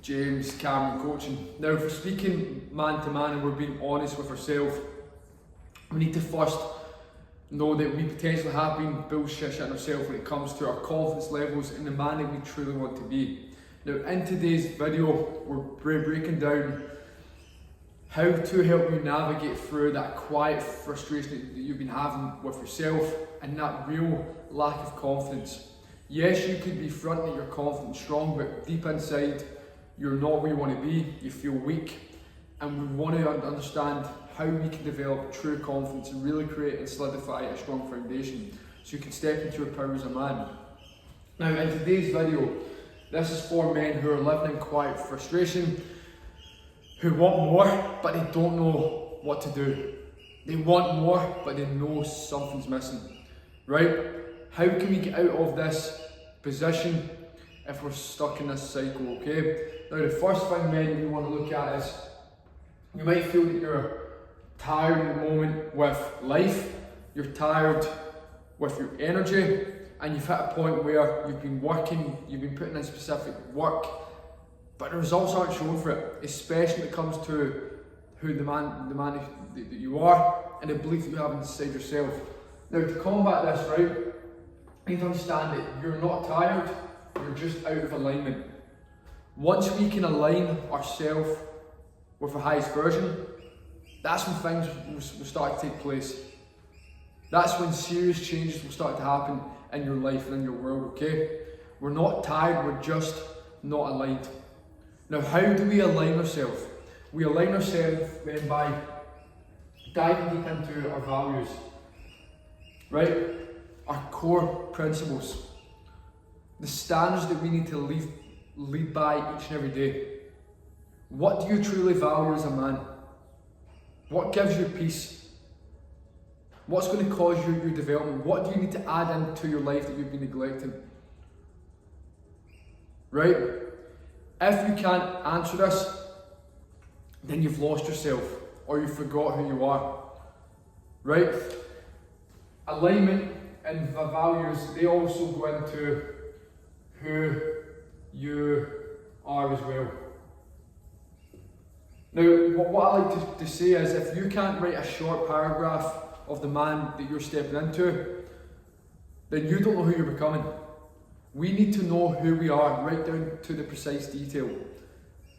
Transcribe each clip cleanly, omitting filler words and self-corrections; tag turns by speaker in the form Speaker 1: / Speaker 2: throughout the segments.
Speaker 1: James, Cameron Coaching. Now, if we're speaking man to man and we're being honest with ourselves, we need to first know that we potentially have been bullshitting ourselves when it comes to our confidence levels and the man that we truly want to be. Now, in today's video, we're breaking down how to help you navigate through that quiet frustration that you've been having with yourself and that real lack of confidence. Yes, you could be fronting that you're confident and strong, but deep inside, you're not where you want to be, you feel weak, and we want to understand how we can develop true confidence and really create and solidify a strong foundation so you can step into your power as a man. Now, in today's video, this is for men who are living in quiet frustration, who want more, but they don't know what to do. They want more, but they know something's missing, right? How can we get out of this position if we're stuck in this cycle, okay? Now, the first thing, men, you want to look at is you might feel that you're tired at the moment with life, you're tired with your energy, and you've hit a point where you've been working, you've been putting in specific work, but the results aren't showing for it, especially when it comes to who the man that you are and the belief that you have inside yourself. Now, to combat this, right, you need to understand that you're not tired, you're just out of alignment. Once we can align ourselves with the highest version, that's when things will start to take place. That's when serious changes will start to happen in your life and in your world, okay? We're not tired, we're just not aligned. Now, how do we align ourselves? We align ourselves then by diving deep into our values, right? Our core principles, the standards that we need to lead by each and every day. What do you truly value as a man? What gives you peace? What's going to cause you your development? What do you need to add into your life that you've been neglecting? Right? If you can't answer this, then you've lost yourself or you forgot who you are. Right? Alignment and the values, they also go into who you are as well. Now, what I like to say is, if you can't write a short paragraph of the man that you're stepping into, then you don't know who you're becoming. We need to know who we are, right down to the precise detail.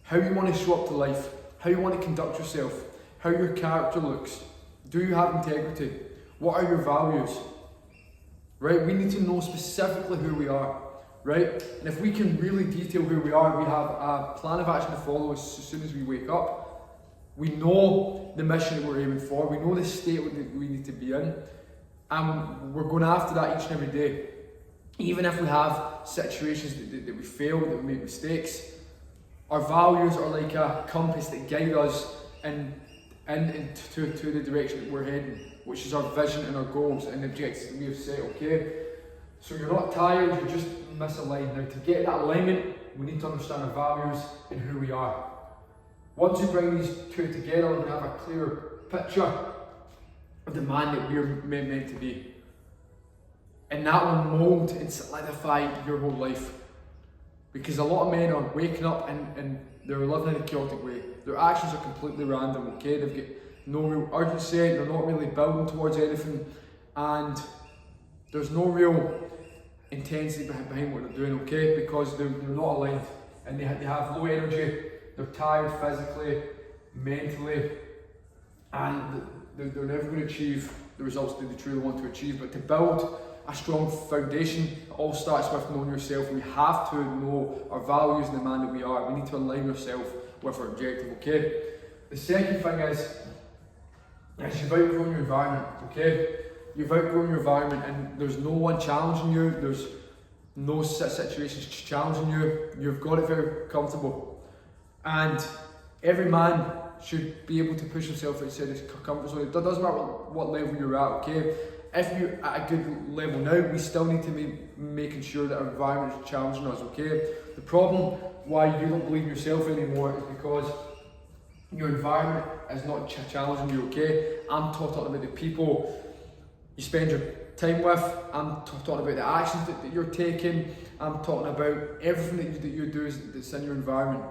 Speaker 1: How you want to show up to life, how you want to conduct yourself, how your character looks. Do you have integrity? What are your values? Right? We need to know specifically who we are. Right? And if we can really detail who we are, we have a plan of action to follow as soon as we wake up. We know the mission that we're aiming for, we know the state that we need to be in, and we're going after that each and every day. Even if we have situations that we fail, that we make mistakes, our values are like a compass that guide us into the direction that we're heading, which is our vision and our goals and the objectives that we have set, okay? So you're not tired, you're just misaligned. Now, to get that alignment, we need to understand our values and who we are. Once we bring these two together, we have a clear picture of the man that we're meant to be. And that will mould and solidify your whole life. Because a lot of men are waking up and they're living in a chaotic way. Their actions are completely random, okay? They've got no real urgency, they're not really building towards anything, and there's no real intensity behind what they're doing, okay? Because they're not aligned and they have low energy, they're tired physically, mentally, and they're never going to achieve the results that they truly want to achieve. But to build a strong foundation, it all starts with knowing yourself. We have to know our values and the man that we are. We need to align ourselves with our objective, okay? The second thing is you've outgrown your environment, okay? You've outgrown your environment and there's no one challenging you, there's no situations challenging you, you've got it very comfortable. And every man should be able to push himself outside his comfort zone. It doesn't matter what level you're at, okay? If you're at a good level now, we still need to be making sure that our environment is challenging us, okay? The problem why you don't believe in yourself anymore is because your environment is not challenging you, okay? I'm talking about the people you spend your time with, I'm talking about the actions that you're taking, I'm talking about everything that you do that's in your environment.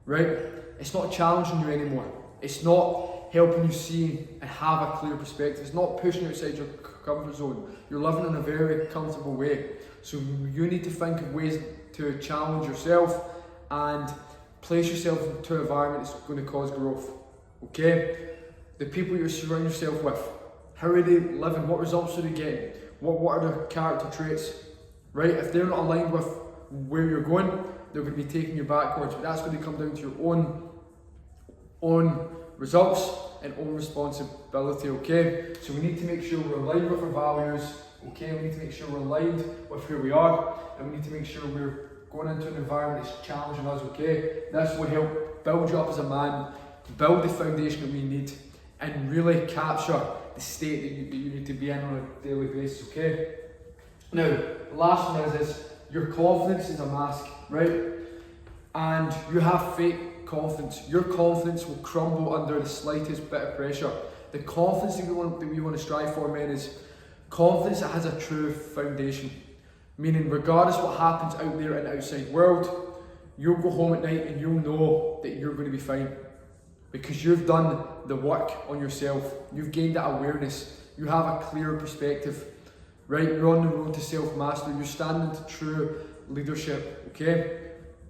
Speaker 1: right? It's not challenging you anymore. It's not helping you see and have a clear perspective. It's not pushing you outside your comfort zone. You're living in a very comfortable way. So you need to think of ways to challenge yourself and place yourself into an environment that's going to cause growth. Okay? The people you surround yourself with, how are they living? What results are they getting? What are their character traits? Right? If they're not aligned with where you're going, they're going to be taking you backwards. But that's going to come down to your own results and own responsibility, okay? So we need to make sure we're aligned with our values, okay? We need to make sure we're aligned with who we are, and we need to make sure we're going into an environment that's challenging us, okay? This will help build you up as a man, build the foundation that we need, and really capture the state that you need to be in on a daily basis, okay? Now, the last one is your confidence is a mask, right? And you have fake confidence. Your confidence will crumble under the slightest bit of pressure. The confidence that we want to strive for, men, is confidence that has a true foundation. Meaning, regardless what happens out there in the outside world, you'll go home at night and you'll know that you're going to be fine. Because you've done the work on yourself. You've gained that awareness. You have a clearer perspective. Right? You're on the road to self-mastery. You're standing to true leadership. Okay?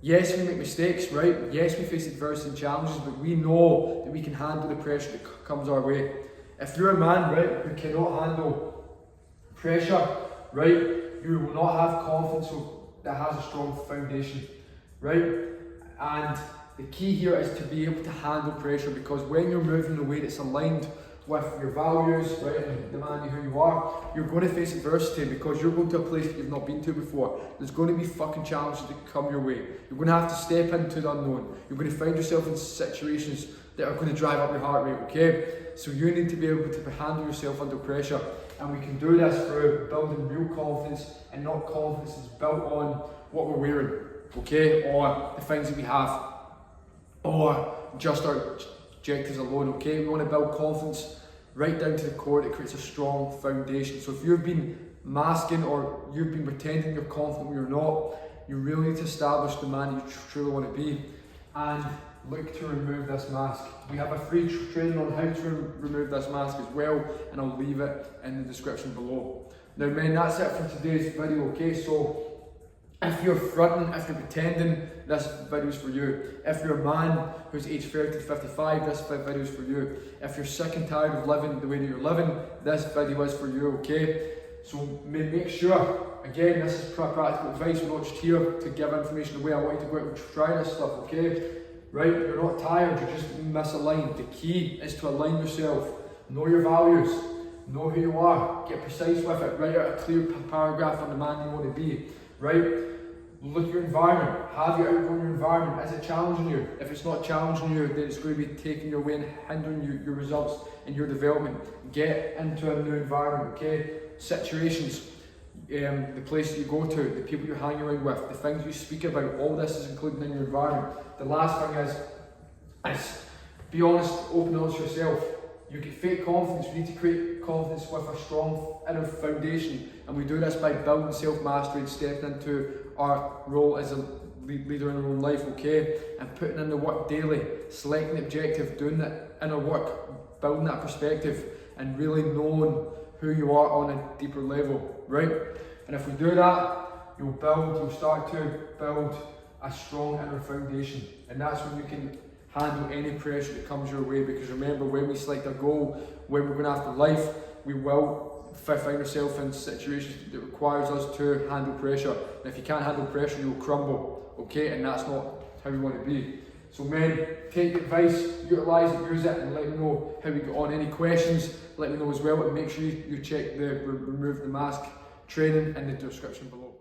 Speaker 1: Yes, we make mistakes, right? Yes, we face adversity and challenges, but we know that we can handle the pressure that comes our way. If you're a man, right, who cannot handle pressure, right, you will not have confidence that has a strong foundation, right? And the key here is to be able to handle pressure, because when you're moving in a way that's aligned with your values, right, and demanding who you are, you're going to face adversity because you're going to a place that you've not been to before. There's going to be fucking challenges that come your way. You're going to have to step into the unknown. You're going to find yourself in situations that are going to drive up your heart rate, okay? So you need to be able to handle yourself under pressure. And we can do this through building real confidence, and not confidence that's built on what we're wearing, okay? Or the things that we have, or just our objectives alone, okay? We want to build confidence right down to the core that creates a strong foundation. So if you've been masking or you've been pretending you're confident when you're not, you really need to establish the man you truly want to be and look to remove this mask. We have a free training on how to remove this mask as well, and I'll leave it in the description below. Now men, that's it for today's video, okay? So if you're fronting, if you're pretending, this video is for you. If you're a man who's aged 30 to 55, this video is for you. If you're sick and tired of living the way that you're living, this video is for you, okay? So make sure, again, this is practical advice. We're not just here to give information away. I want you to go out and try this stuff, okay? Right? You're not tired, you're just misaligned. The key is to align yourself. Know your values. Know who you are. Get precise with it. Write out a clear paragraph on the man you want to be. Right? Look at your environment. Have you outgrown your environment? Is it challenging you? If it's not challenging you, then it's going to be taking your way and hindering your results and your development. Get into a new environment, okay? Situations, the places you go to, the people you're hanging around with, the things you speak about, all this is included in your environment. The last thing is be honest, open and honest yourself. You get fake confidence. We need to create confidence with a strong inner foundation, and we do this by building self-mastery and stepping into our role as a leader in our own life, okay? And putting in the work daily, selecting the objective, doing that inner work, building that perspective, and really knowing who you are on a deeper level, right? And if we do that, you'll start to build a strong inner foundation, and that's when you can handle any pressure that comes your way. Because remember, when we select a goal, when we're going after life, we will find ourselves in situations that requires us to handle pressure. And if you can't handle pressure, you'll crumble, okay? And that's not how we want to be. So men, take advice, utilise it, use it, and let me know how we get on. Any questions, let me know as well, and make sure you check the remove the mask training in the description below.